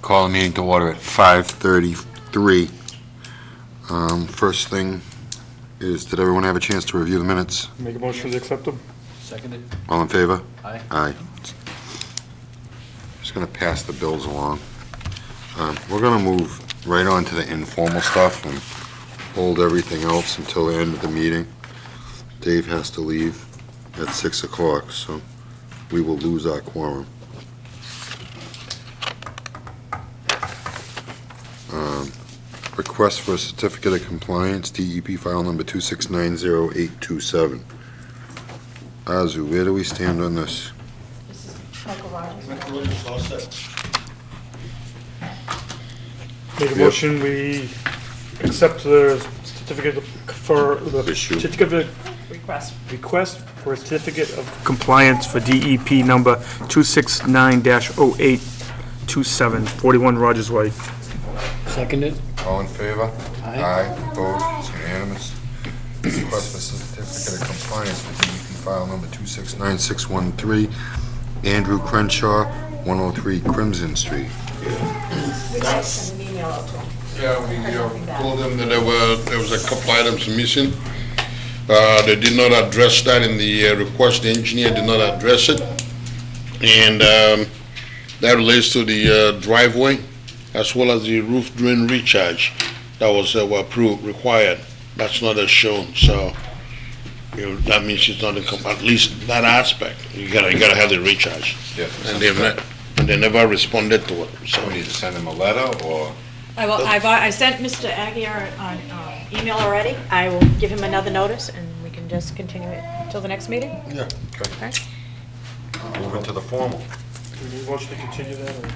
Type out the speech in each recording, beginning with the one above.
Call the meeting to order at 5:33. First thing is, did everyone have a chance to review the minutes? Make a motion to accept them? Seconded. All in favor? Aye. Aye. Just going to pass the bills along. We're going to move right on to the informal stuff and hold everything else until the end of the meeting. Dave has to leave at 6 o'clock, so we will lose our quorum. Request for a certificate of compliance, DEP file number 2690827. Azu, where do we stand on this? This is Michael Rogers. Make a motion, we accept the certificate for the Issue. certificate Request. for a certificate of compliance for DEP number 269-0827, 41 Rogers Way. Seconded. All in favor? Aye. Opposed? It's unanimous. Request for certificate of compliance for DEP file number 269613, Andrew Crenshaw, 103 Crimson Street. We got send an email out to him. Yeah, we told them that there was a couple items missing. They did not address that in the request. The engineer did not address it. And that relates to the driveway as well as the roof drain recharge that was approved, required. That's not as shown, so that means it's not at least that aspect. You gotta have the recharge. Yeah. And they never responded to it, so. So we need to send him a letter, or? I sent Mr. Aguirre an email already. I will give him another notice, and we can just continue it till the next meeting. Yeah. Okay? Move into the formal. Do we need a motion to continue that? or-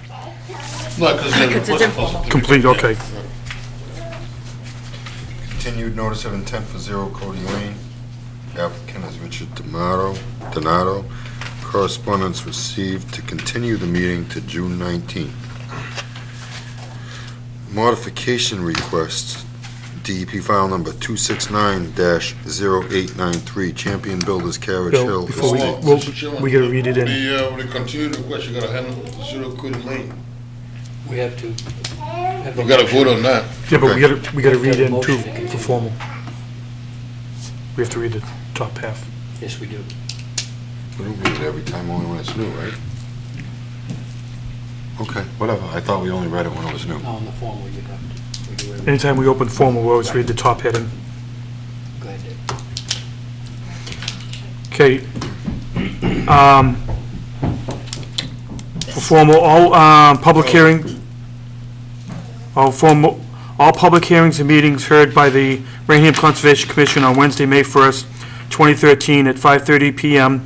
No, because Because it's informal. Complete, okay. Continued notice of intent for 0 Cody Lane. Applicant is Richard Donato. Correspondence received to continue the meeting to June 19th. Modification request, DEP file number 269-0893, Champion Builders Carriage Bill, Hill before we- Estate. we'll- Mr. Chairman, we gotta read it in. The continued request, you gotta handle 0 Cody Lane. We have to. We gotta vote on that. Yeah, but we Okay. gotta read Have a in motion too, to continue. for formal. We have to read the top half. Yes, we do. We don't read it every time, only when it's new, right? Okay, whatever. I thought we only read it when it was new. Now, on the formal, you have to. We do everything. Anytime we open formal, we always read the top heading. Go ahead, Dave. Okay. For formal, all public hearings, all public hearings and meetings heard by the Raynham Conservation Commission on Wednesday, May 1st, 2013 at 5:30 PM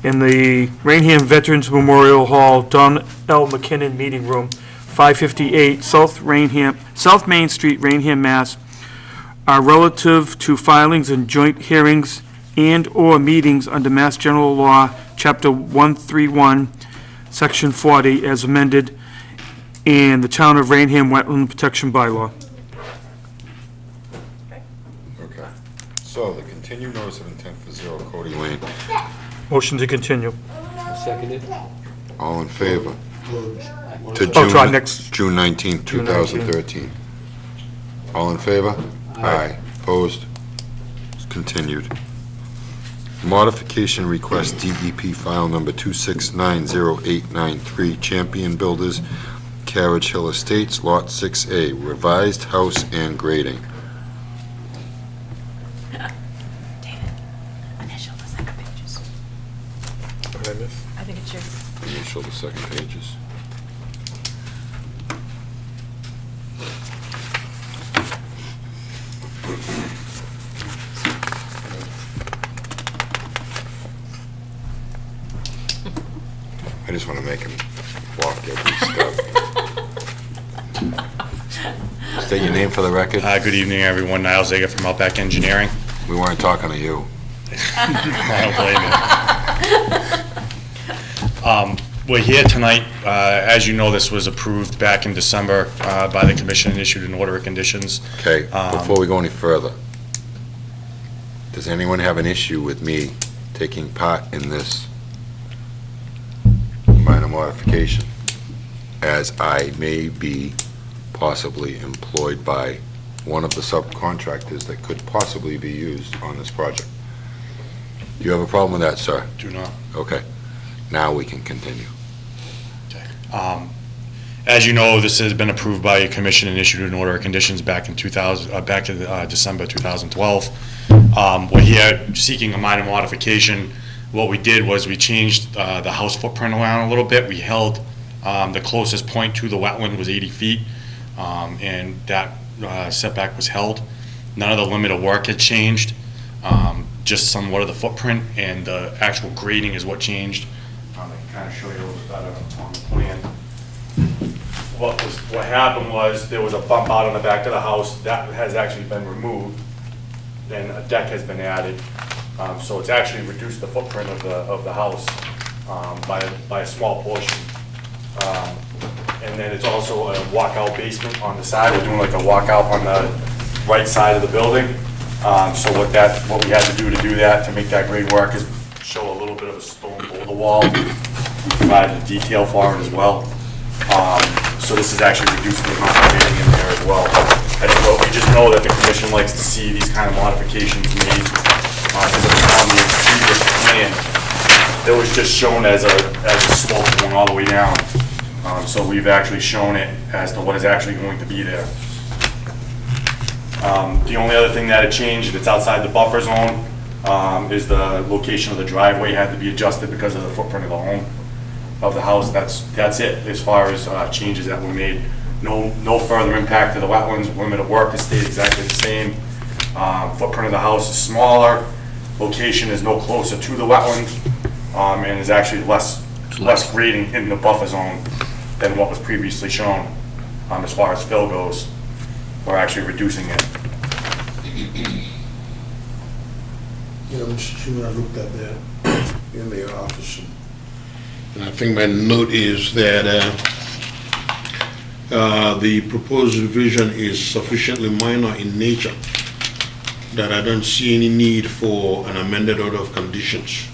in the Raynham Veterans Memorial Hall, Don L. McKinnon Meeting Room, 558 South Main Street, Raynham, Mass., are relative to filings and joint hearings and/or meetings under Mass General Law, Chapter 131, Section 40, as amended, and the Town of Raynham Wetland Protection Bylaw. Okay. So, the continued notice of intent for 0 Cody Lane. Motion to continue. Seconded. All in favor? Aye. To Oh, to our next- June 19th, June 2013. All in favor? Aye. Opposed? It's continued. Modification request, DEP file number 2690893, Champion Builders, Carriage Hill Estates, Lot 6A, revised house and grading. David, initial the second pages. What did I miss? I think it's your, Initial the second pages. I just want to make him walk every step. State your name for the record. Good evening, everyone. Niall Zager from Outback Engineering. We weren't talking to you. I don't blame you. We're here tonight. As you know, this was approved back in December by the commission and issued an order of conditions. Okay, before we go any further, does anyone have an issue with me taking part in this minor modification? as I may be possibly employed by one of the subcontractors that could possibly be used on this project. Do you have a problem with that, sir? Do not. Okay. Now we can continue. As you know, this has been approved by your commission and issued an order of conditions back in December 2012. We're here seeking a minor modification. What we did was we changed the house footprint around a little bit. We held the closest point to the wetland was 80 feet, and that setback was held. None of the limit of work had changed, just somewhat of the footprint, and the actual grading is what changed. I can kind of show you a little bit better on the plan. What happened was there was a bump out on the back of the house that has actually been removed. Then a deck has been added, so it's actually reduced the footprint of the house by a small portion. And then it's also a walkout basement on the side. We're doing like a walkout on the right side of the building. So what we had to do that to make that grade work is show a little bit of a stone boulder wall. Provide the detail for it as well. So this is actually reducing the amount of grading in there as well. We just know that the commission likes to see these kind of modifications made. Because on the previous plan, it was just shown as a slope going all the way down. So we've actually shown it as to what is actually going to be there. The only other thing that had changed, it's outside the buffer zone, is the location of the driveway had to be adjusted because of the footprint of the home, of the house. That's it as far as changes that were made. No further impact to the wetlands. Limit of work has stayed exactly the same. Footprint of the house is smaller. Location is no closer to the wetland, and is actually less grading in the buffer zone than what was previously shown. As far as fill goes, we're actually reducing it. Yeah, Mr. Chairman, I looked at that in the office. And I think my note is that the proposed revision is sufficiently minor in nature that I don't see any need for an amended order of conditions.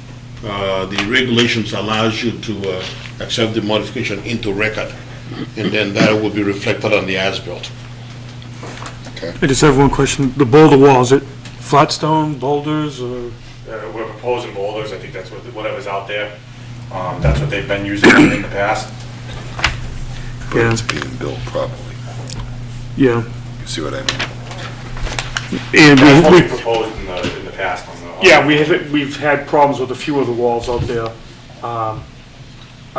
The regulations allows you to accept the modification into record, and then that will be reflected on the as-built. I just have one question. The boulder wall, is it flat stone, boulders, or? We're proposing boulders. I think that's whatever's out there. That's what they've been using in the past. But Yeah. it's being built properly. Yeah. You see what I mean? And That's what we we, proposed in the past. yeah, we've had problems with a few of the walls out there. I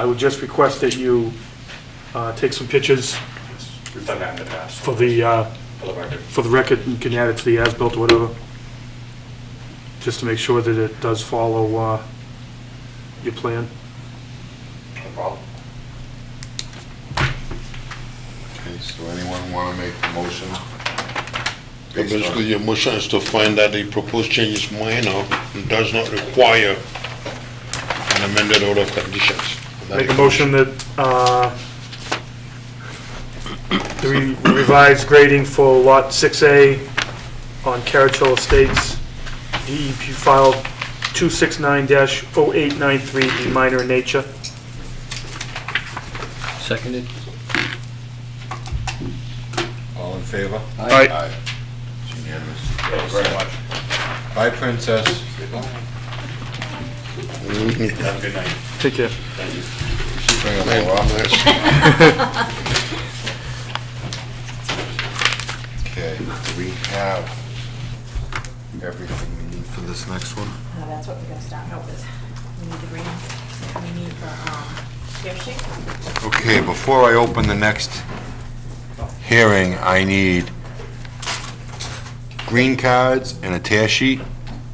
would just request that you take some pictures We've done that in the past. for the record. for the record, and can add it to the as-built or whatever, just to make sure that it does follow your plan. No problem. Okay, so anyone want to make a motion? So basically, your motion is to find that the proposed change is minor and does not require an amended order of conditions. Make a motion that the revised grading for Lot 6A on Carriage Hill Estates, DEP file 269-0893, be minor in nature. Seconded? All in favor? Aye. Aye. It's unanimous. Thank you very much. Bye, Princess. Have a good night. Take care. Thank you. Bring up a lot. Okay, do we have everything we need for this next one? That's what we're gonna start out with. We need the green, we need the tear sheet. Okay, before I open the next hearing, I need green cards and a tear sheet.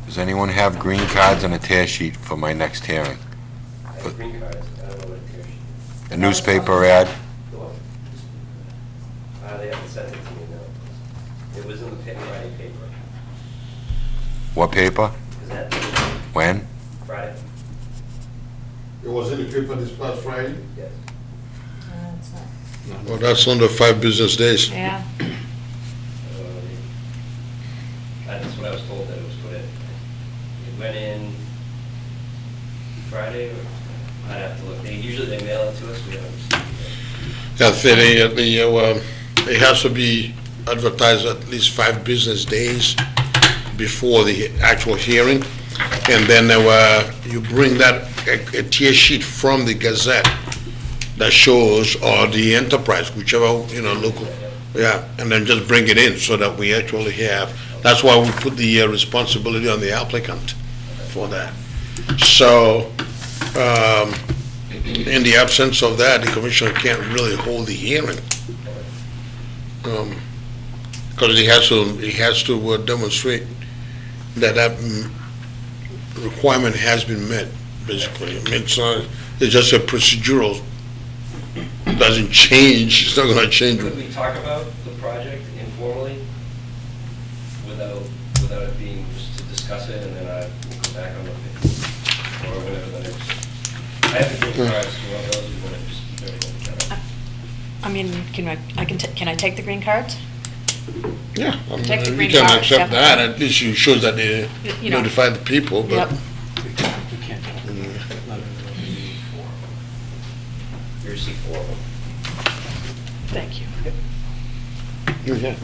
Does anyone have green cards and a tear sheet for my next hearing? Green cards, I don't know what it is. A newspaper ad? They haven't sent it to me, no. It was in the Friday paper. What paper? Is that When? Friday? It was in the paper this past Friday? Yes. Well, that's under 5 business days. Yeah. That's what I was told that it was put in. It went in Friday, or I'd have to look. Usually they mail it to us, we haven't received it It has to be advertised at least 5 business days before the actual hearing. And then you bring that, a tear sheet from the Gazette that shows, or the Enterprise, whichever, local, yeah, and then just bring it in so that we actually have, that's why we put the responsibility on the applicant for that. So, in the absence of that, the commissioner can't really hold the hearing. Because he has to demonstrate that requirement has been met, basically. I mean, it's just a procedural, it doesn't change, it's not gonna change. Could we talk about the project informally without it being just to discuss it and then we'll come back on the 15th or whatever the next. I have the green cards, you want those, you want to just keep everything together? I mean, can I take the green cards? Yeah, Take the you green can card, accept yeah. that, at least it shows that they You know. notify the people, but. Yep. Here's C4 of them. Thank you. Yeah.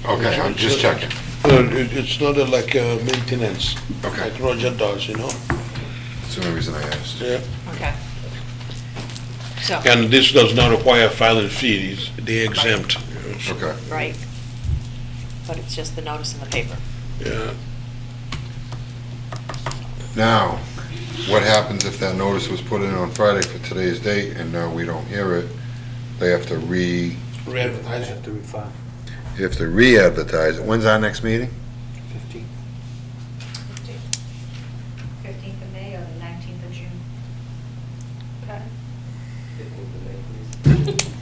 Okay, I'm just checking. It's not like maintenance, Okay. like Roger does, That's the only reason I asked. Yeah. Okay. So, And this does not require filing fees, they exempt. Okay. right. But it's just the notice in the paper. Yeah. Now, what happens if that notice was put in on Friday for today's date and now we don't hear it? They have to Re-advertise it. you have to re-advertise it. When's our next meeting? 15th of May or the 19th of June. Okay. 15th of May, please.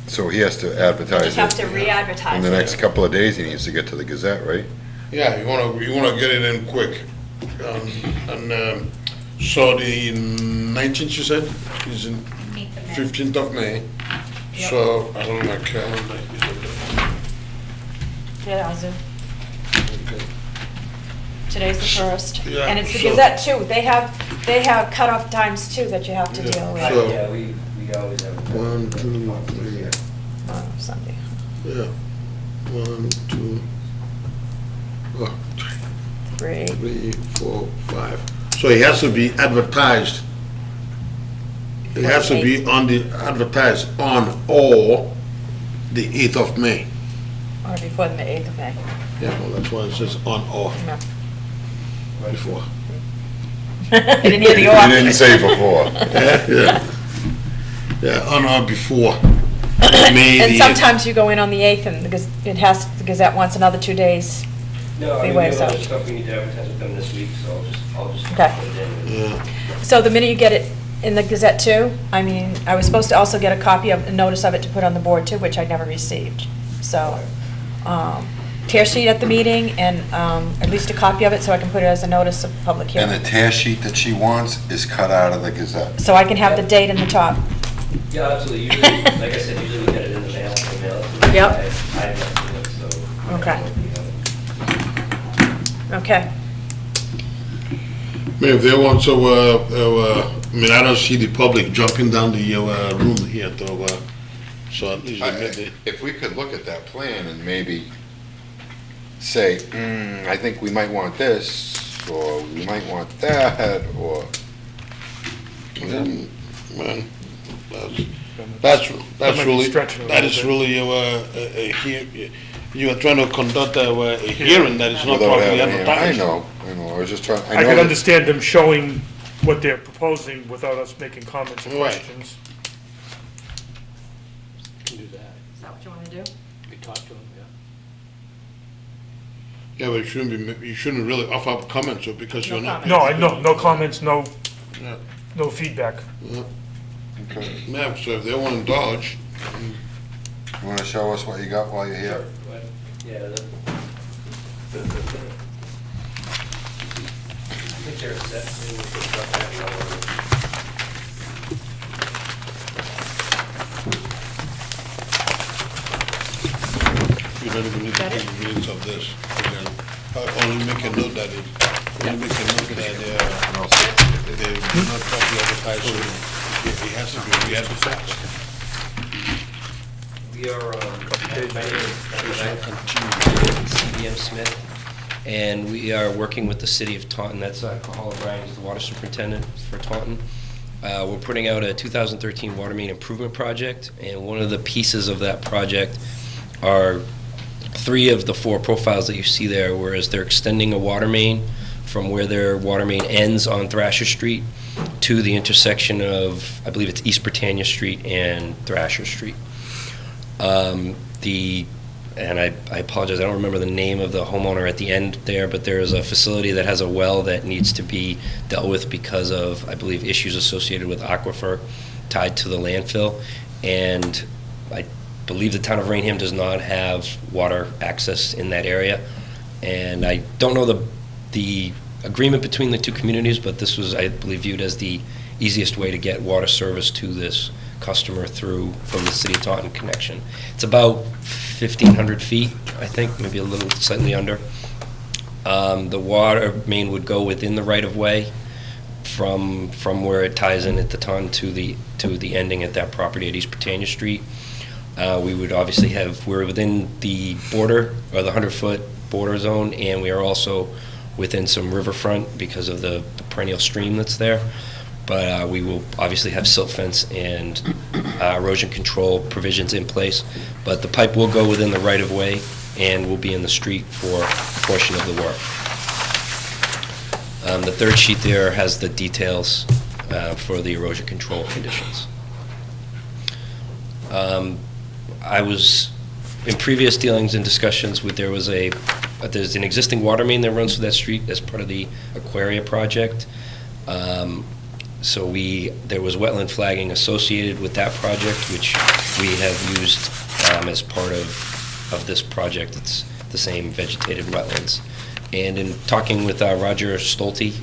So he has to advertise Just have to it. re-advertise In the it. next couple of days, he needs to get to the Gazette, right? Yeah, you wanna get it in quick. So the 19th, you said, is in 15th of May. 15th of May. Yep. So, I don't know, my calendar. Yeah, I'll zoom. Okay. Today's the first. Yeah, And it's the so- Gazette too. They have cutoff times too that you have to Yeah, deal with. so- Yeah, we always have. 1, 2, 3, Oh, Sunday. yeah. 1, 2, 3. 3, 4, 5. So it has to be advertised. It has to be advertised on or the 8th of May. Or before the 8th of May. Yeah, well, that's why it says on or No. before. I didn't hear the You or. didn't say before. Yeah, on or before. May And the- sometimes you go in on the 8th and because the Gazette wants another 2 days. No, I mean, we Leeway, have so- other stuff we need to advertise with them this week, so I'll just Okay. put it in. Yeah. So the minute you get it in the Gazette too, I mean, I was supposed to also get a copy of, a notice of it to put on the board too, which I never received. So, tear sheet at the meeting and at least a copy of it so I can put it as a notice of public And the hearing. tear sheet that she wants is cut out of the Gazette. So I can have the date in the top. Yeah, absolutely. Usually, like I said, usually we get it in the mail, we mail it to me. Yep. I have to do it, so. Okay. Okay. I mean, if they want to, I mean, I don't see the public jumping down the room here, though, so at least admit it. If we could look at that plan and maybe say, I think we might want this, or we might want that, or, Man, that's might be really, stretching it a that little is bit. really, you are trying to conduct a hearing that is not without properly having, advertised. I know, I was just trying, I I know could that- understand them showing what they're proposing without us making comments or Right. questions. Can do that. Is that what you want to do? We talk to them, yeah. Yeah, but you shouldn't really offer up comments, because No you're not. No, no comments, no Yeah. feedback. Okay. Yeah, so if they want to indulge, You wanna show us what you got while you're here? Yeah, I think they're set, maybe we could start having all of them. you don't even need to take minutes of this. Again, only make a note that only make a note that they do not properly advertise. It has to be re-advertised. We are, my name is CBM Smith, and we are working with the city of Taunton. That's Cathal O'Brien, is the water superintendent for Taunton. We're putting out a 2013 water main improvement project, and one of the pieces of that project are 3 of the 4 profiles that you see there, whereas they're extending a water main from where their water main ends on Thrasher Street to the intersection of, I believe it's East Britannia Street and Thrasher Street. And I apologize, I don't remember the name of the homeowner at the end there, but there is a facility that has a well that needs to be dealt with because of, I believe, issues associated with aquifer tied to the landfill. And I believe the town of Raynham does not have water access in that area. And I don't know the agreement between the 2 communities, but this was, I believe, viewed as the easiest way to get water service to this customer through from the City of Taunton connection. It's about 1,500 feet, I think, maybe a little slightly under. The water main would go within the right-of-way from where it ties in at the Taunton to the ending at that property at East Britannia Street. We would obviously we're within the border, or the 100-foot border zone, and we are also within some riverfront because of the perennial stream that's there. But we will obviously have silt fence and erosion control provisions in place. But the pipe will go within the right-of-way and will be in the street for a portion of the work. The 3rd sheet there has the details for the erosion control conditions. I was, in previous dealings and discussions with, there's an existing water main that runs through that street as part of the Aquaria project. So there was wetland flagging associated with that project, which we have used as part of this project. It's the same vegetated wetlands. And in talking with Roger Stolte,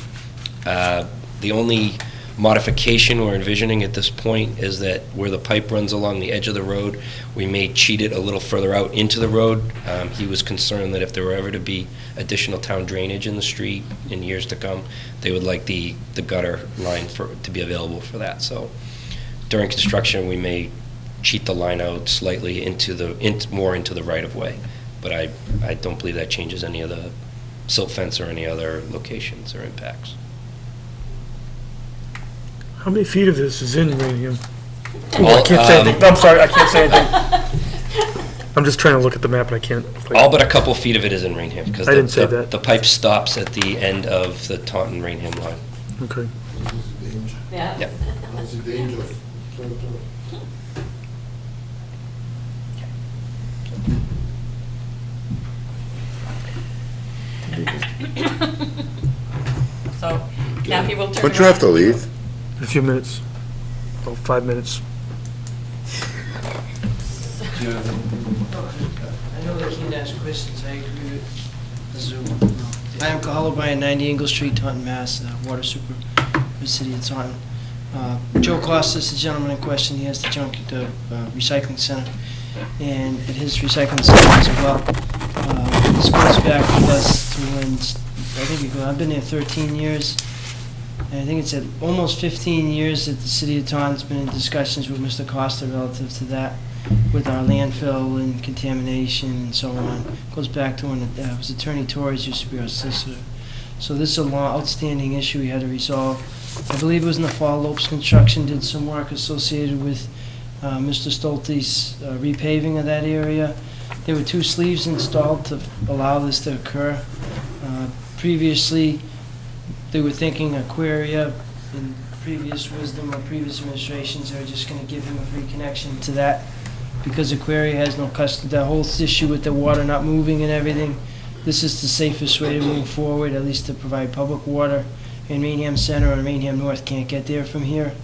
the only modification we're envisioning at this point is that where the pipe runs along the edge of the road, we may cheat it a little further out into the road. He was concerned that if there were ever to be additional town drainage in the street in years to come, they would like the gutter line to be available for that. So during construction, we may cheat the line out slightly more into the right-of-way. But I don't believe that changes any of the silt fence or any other locations or impacts. How many feet of this is in Raynham? I can't say anything. No, I'm sorry, I can't say anything. I'm just trying to look at the map and I can't. All but a couple feet of it is in Raynham. Because I didn't say that. The pipe stops at the end of the Taunton-Raynham line. Okay. Yeah. Yep. What's the danger of So, now he will turn Don't you have to around. leave? In a few minutes. Oh, 5 minutes. I know they can't ask questions, I agree with Zoom. I am Cathal O'Brien, 90 Engle Street, Taunton, Mass., water super for the city of Taunton. Joe Costas, the gentleman in question, he has the recycling center, and at his recycling center as well. This goes back with us to when, I've been there 13 years, and I think it's at almost 15 years that the city of Taunton's been in discussions with Mr. Costa relative to that, with our landfill and contamination and so on. Goes back to when it was Attorney Torres used to be our solicitor. So this is a long, outstanding issue we had to resolve. I believe it was in the fall, Lopes Construction did some work associated with Mr. Stolte's repaving of that area. There were 2 sleeves installed to allow this to occur. Previously, they were thinking Aquaria, in previous wisdom or previous administrations, they were just going to give him a free connection to that because Aquaria has no custody. That whole issue with the water not moving and everything, this is the safest way to move forward, at least to provide public water. And Raynham Center and Raynham North can't get there from here.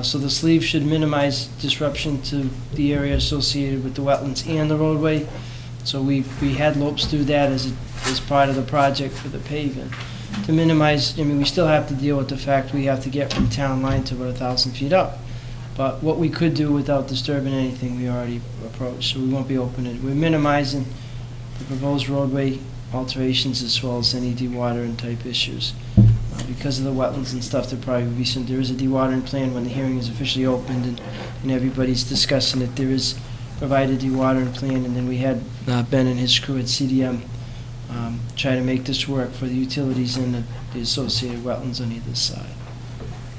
So the sleeve should minimize disruption to the area associated with the wetlands and the roadway. So we had Lopes do that as part of the project for the paving. To minimize, we still have to deal with the fact we have to get from town line to about 1,000 feet up. But what we could do without disturbing anything, we already approached, so we won't be opening. We're minimizing the proposed roadway alterations as well as any dewatering type issues. Because of the wetlands and stuff, there is a dewatering plan when the hearing is officially opened and everybody's discussing it. There is provided dewatering plan, and then we had Ben and his crew at CDM try to make this work for the utilities and the associated wetlands on either side.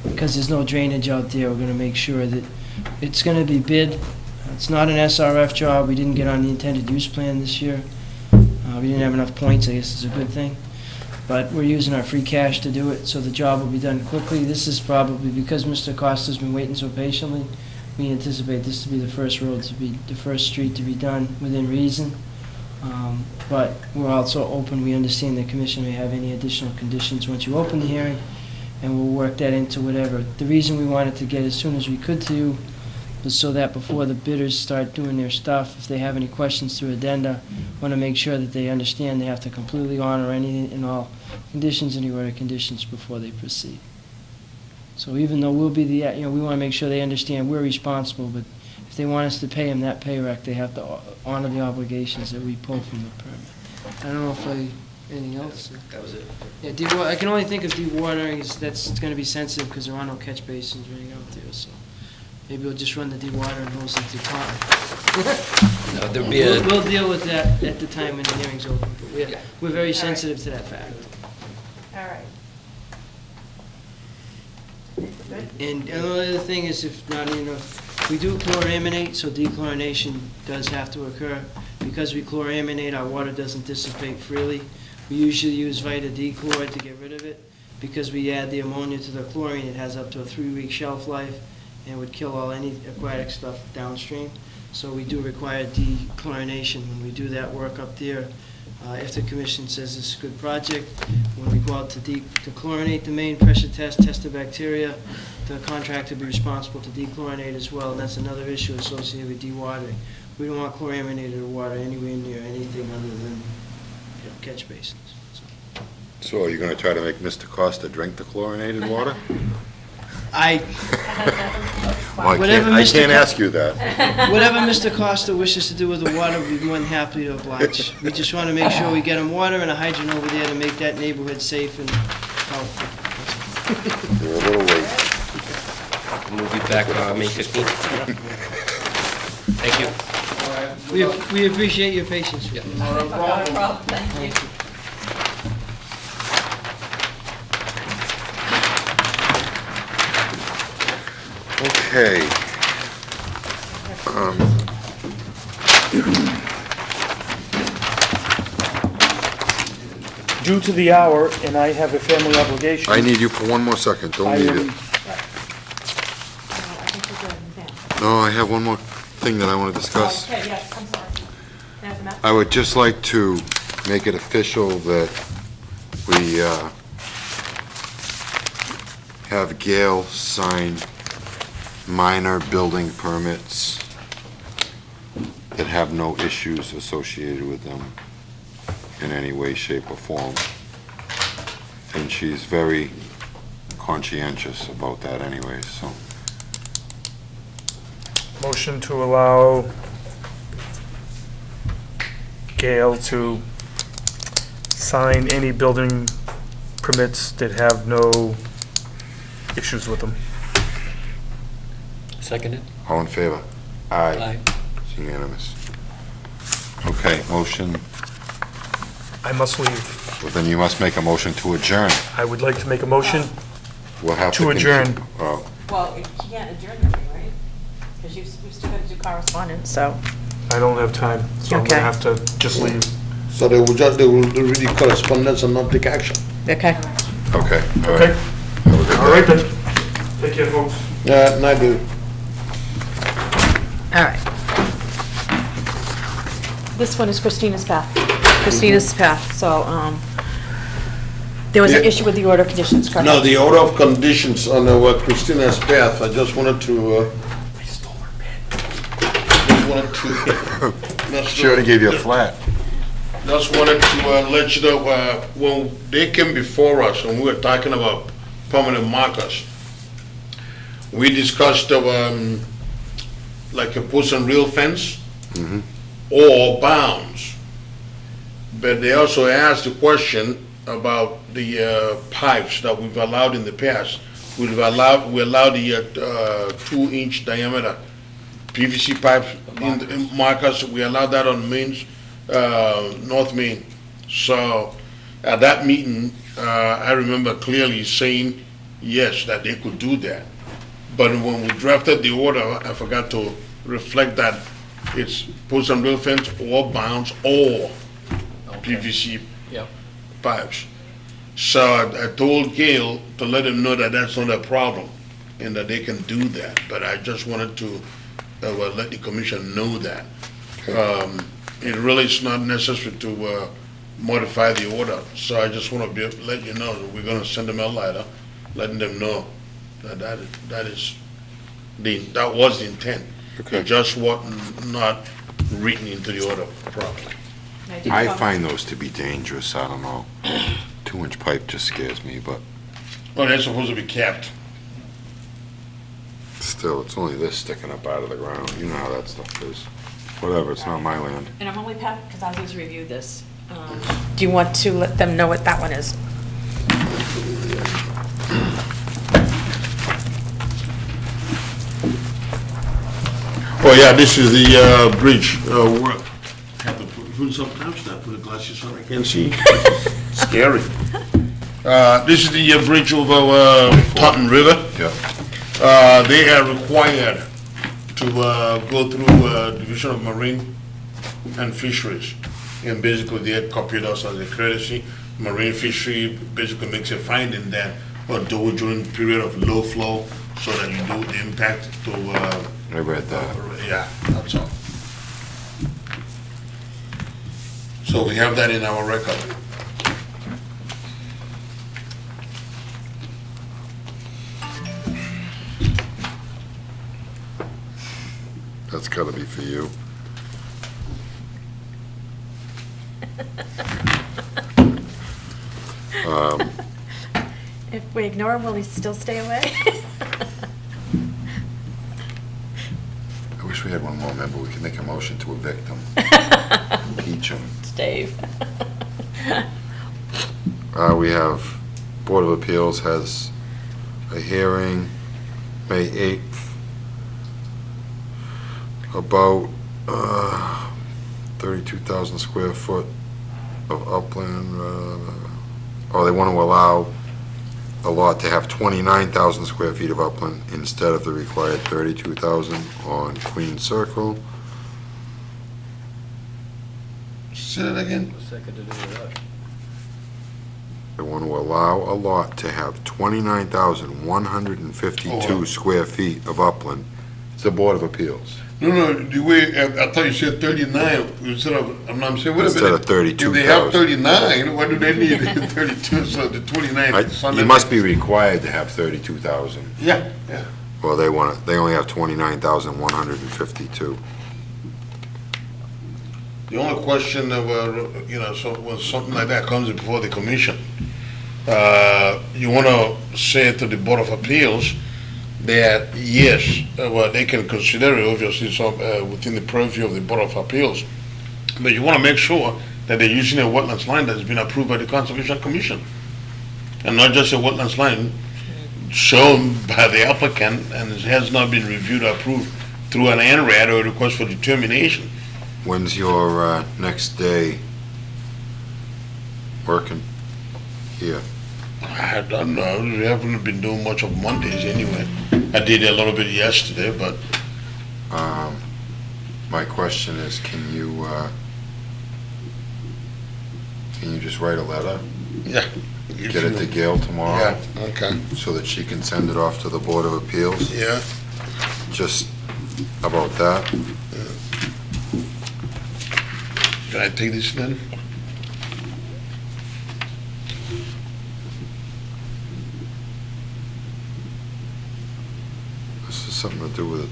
Because there's no drainage out there, we're going to make sure that it's going to be bid. It's not an SRF job. We didn't get on the intended use plan this year. We didn't have enough points, I guess it's a good thing. But we're using our free cash to do it, so the job will be done quickly. This is probably, because Mr. Costa's been waiting so patiently, we anticipate this to be the first street to be done within reason. But we're also open, we understand the commission may have any additional conditions once you open the hearing, and we'll work that into whatever. The reason we wanted to get as soon as we could to you was so that before the bidders start doing their stuff, if they have any questions through addenda, want to make sure that they understand they have to completely honor any and all conditions, any order conditions before they proceed. So even though we'll be we want to make sure they understand we're responsible, but if they want us to pay them that pay rec, they have to honor the obligations that we pull from the permit. I don't know if anything else? That was it. Yeah, I can only think of dewatering, that's going to be sensitive because there are no catch basins running out there, so maybe we'll just run the dewatering hose into the pond. No, there'd be a, We'll deal with that at the time when the hearing's open, but we're very sensitive to that fact. All right. And another thing is, if not enough, we do chloraminate, so dechlorination does have to occur. Because we chloraminate, our water doesn't dissipate freely. We usually use Vita dechlor to get rid of it. Because we add the ammonia to the chlorine, it has up to a 3-week shelf life and would kill any aquatic stuff downstream. So we do require dechlorination when we do that work up there. If the commission says this is a good project, when we go out to chlorinate the main pressure test the bacteria, the contractor will be responsible to dechlorinate as well, and that's another issue associated with dewatering. We don't want chlorinated water anywhere near anything other than catch basins. So are you going to try to make Mr. Costa drink the chlorinated water? Well, I Whatever can't Mr. ask you that. Whatever Mr. Costa wishes to do with the water, we'd be more than happy to oblige. We just want to make sure we get him water and a hydrant over there to make that neighborhood safe and healthy. You're a little late. we'll be back May 15th. Thank you. We appreciate your patience. Yeah. No problem, thank you. Okay. Due to the hour, and I have a family obligation. I need you for one more second, don't need it. No, I have one more thing that I want to discuss. Okay, yes, I'm sorry. There's a map. I would just like to make it official that we have Gail sign minor building permits that have no issues associated with them in any way, shape, or form. And she's very conscientious about that anyway, so. Motion to allow Gail to sign any building permits that have no issues with them. Seconded? All in favor? Aye. It's unanimous. Okay, motion, I must leave. well, then you must make a motion to adjourn. I would like to make a motion. We'll have to. To adjourn. Oh, Well, you can't adjourn the meeting, right? Because you've still got to do correspondence, so. I don't have time, so I'm Okay. gonna have to just leave. So they will read the correspondence and not take action. Okay. okay, all right. Okay, Have a good all right day. then. Take care, folks. Night, dude. All right. This one is Christina's path. Christina's path, so, there was an Yeah. issue with the order of conditions, correct? No, the order of conditions on Christina's path, I just wanted to, She already gave you a flat. Just wanted to let you know, when they came before us and we were talking about permanent markers, we discussed like a post and rail fence or bounds. But they also asked the question, about the pipes that we've allowed in the past. We allowed the 2-inch diameter PVC pipes in markers. We allowed that on Main, North Main. So at that meeting, I remember clearly saying yes, that they could do that. But when we drafted the order, I forgot to reflect that it's post and rail fence or bounds or PVC Yep. pipes. So I told Gail to let him know that that's not a problem and that they can do that. But I just wanted to let the commission know that. It really is not necessary to modify the order. So I just want to let you know that we're going to send them a letter, letting them know that that was the intent. Okay. It just was not written into the order properly. I find those to be dangerous, I don't know. 2-inch pipe just scares me, but Well, they're supposed to be capped. still, it's only this sticking up out of the ground. You know how that stuff is. Whatever, it's not my land. And I'm only, because I was reviewed this. Do you want to let them know what that one is? Oh, yeah, this is the bridge work. Have to put some caps there, put the glasses on, I can't see. Scary. This is the bridge over Taunton River. Yeah. They are required to go through Division of Marine and Fisheries. And basically, they had copied us as a courtesy. Marine Fishery basically makes a finding that, or do it during the period of low flow, so that you do the impact to, I read that. yeah, that's all. So we have that in our record. That's gotta be for you. If we ignore him, will he still stay away? I wish we had one more member. We could make a motion to evict him. Impeach him. It's Dave. We have Board of Appeals has a hearing May 8th about 32,000 square foot of upland. They want to allow a lot to have 29,000 square feet of upland instead of the required 32,000 on Queen Circle. Say that again? What's that got to do with that? They want to allow a lot to have 29,152 square feet of upland. It's the Board of Appeals. No, the way, I thought you said 39 instead of, I'm saying, wait a minute. Instead of 32,000. If they have 39, what do they need 32, so the 29? You must be required to have 32,000. Yeah. Well, they only have 29,152. The only question that so when something like that comes before the commission, you want to say to the Board of Appeals that, yes, they can consider it, obviously, within the purview of the Board of Appeals. But you want to make sure that they're using a wetlands line that's been approved by the Conservation Commission. And not just a wetlands line shown by the applicant and it has not been reviewed or approved through an NRAD or a request for determination. When's your next day working here? I don't know. We haven't been doing much of Mondays anyway. I did a little bit yesterday, but My question is, can you just write a letter? yeah. Get it to Gail tomorrow? Yeah, okay. So that she can send it off to the Board of Appeals? Yeah. Just about that? Can I take this then? This is something to do with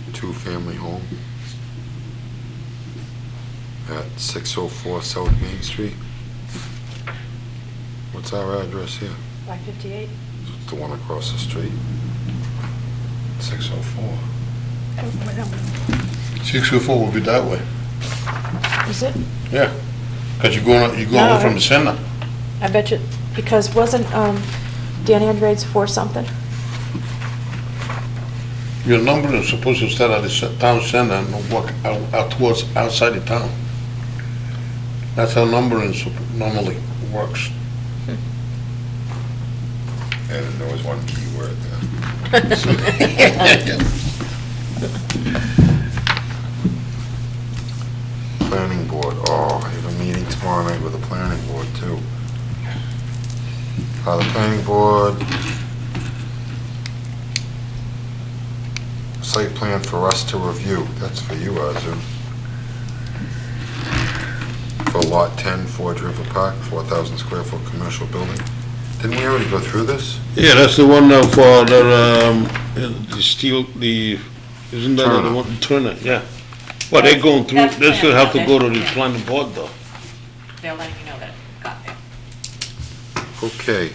a two-family home at 604 South Main Street. What's our address here? 558? It's the one across the street. 604. 604 will be that way. Is it? Yeah. Because you're going No. from the center. I bet you, because wasn't Dan Andrade's for something? Your number is supposed to start at the town center and walk out towards outside the town. That's how numbering normally works. And there was one key word there. Planning board, oh, I have a meeting tomorrow night with the planning board too. The planning board, site plan for us to review, that's for you, Arzu. For lot 10, Forge River Park, 4,000 square foot commercial building. Didn't we already go through this? Yeah, that's the one for the steel, isn't that the Turner. one, Turner, yeah. Well, they're going through, That's they still have to planned, go to the yeah. planning board though. They're letting you know that it got there. Okay,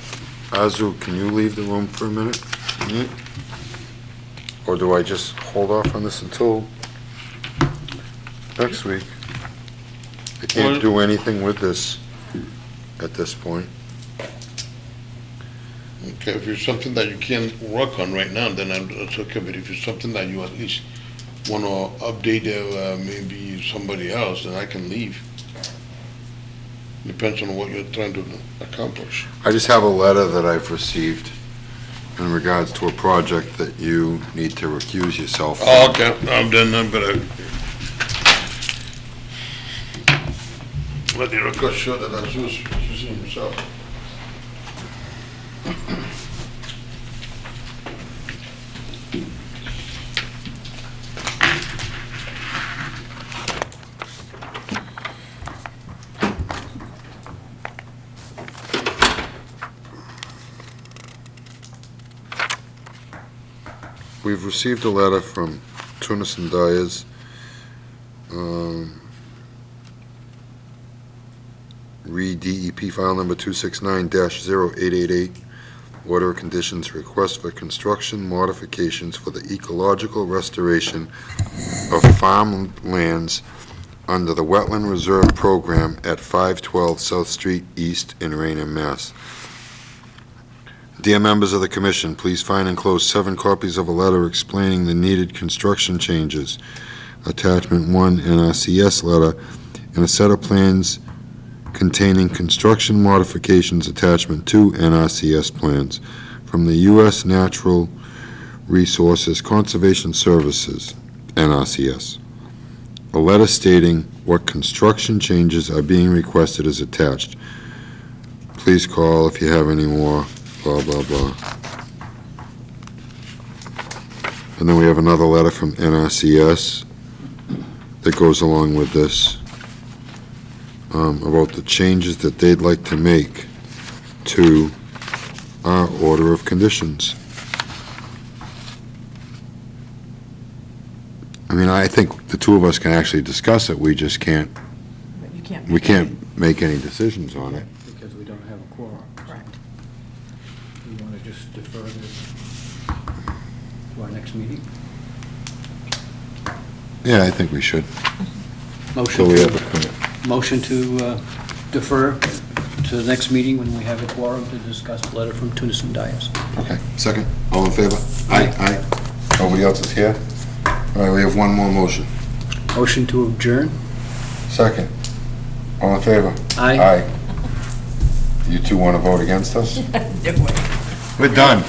Arzu, can you leave the room for a minute? Or do I just hold off on this until next week? I can't Well- do anything with this at this point. Okay, if it's something that you can't work on right now, then it's okay, but if it's something that you at least want to update, maybe somebody else, then I can leave. Depends on what you're trying to accomplish. I just have a letter that I've received in regards to a project that you need to recuse yourself from. Oh, okay, I'm better. Let the record show that I'm using himself. We've received a letter from Tunis and Dyers. Read DEP file number 269-0888. Order of conditions, request for construction modifications for the ecological restoration of farmlands under the Wetland Reserve Program at 512 South Street East in Raynham, Mass. Dear members of the commission, please find enclosed 7 copies of a letter explaining the needed construction changes. Attachment 1, NRCS letter, and a set of plans containing construction modifications. Attachment 2, NRCS plans from the U.S. Natural Resources Conservation Services, NRCS. A letter stating what construction changes are being requested is attached. Please call if you have any more, blah, blah, blah. And then we have another letter from NRCS that goes along with this, about the changes that they'd like to make to our order of conditions. I mean, I think the two of us can actually discuss it, we just can't, But you can't. we can't make any decisions on it. Because we don't have a quorum. Correct. We want to just defer this to our next meeting? Yeah, I think we should. So Motion we have to, motion to defer to the next meeting when we have a quorum to discuss the letter from Tunis and Dyers. Okay, second, all in favor? Aye. Aye. Nobody else is here? All right, we have one more motion. Motion to adjourn? Second, all in favor? Aye. Aye. You two want to vote against us? Do it. We're done.